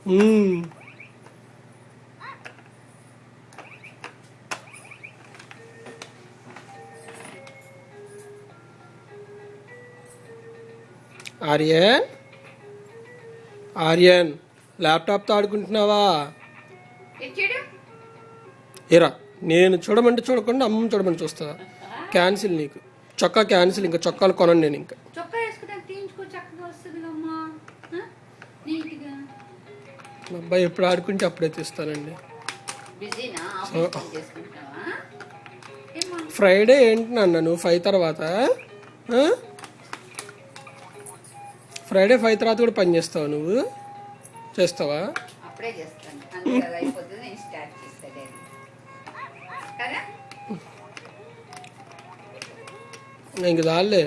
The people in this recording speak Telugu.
ఆర్యన్ ఆర్యన్ ల్యాప్టాప్తో ఆడుకుంటున్నావా? ఏరా నేను చూడమంటే చూడకుండా అమ్మని చూడమని చూస్తా. క్యాన్సిల్ నీకు చొక్కా క్యాన్సిల్. ఇంకా చొక్కాలు కొనండి నేను. ఇంకా మా అబ్బాయి ఎప్పుడు ఆడుకుంటే అప్పుడే తీస్తానండి. ఫ్రైడే ఏంటి నాన్న నువ్వు 5 తర్వాత? ఫ్రైడే 5 తర్వాత కూడా పని చేస్తావా నువ్వు? చేస్తావా? ఇంక దాల్లే.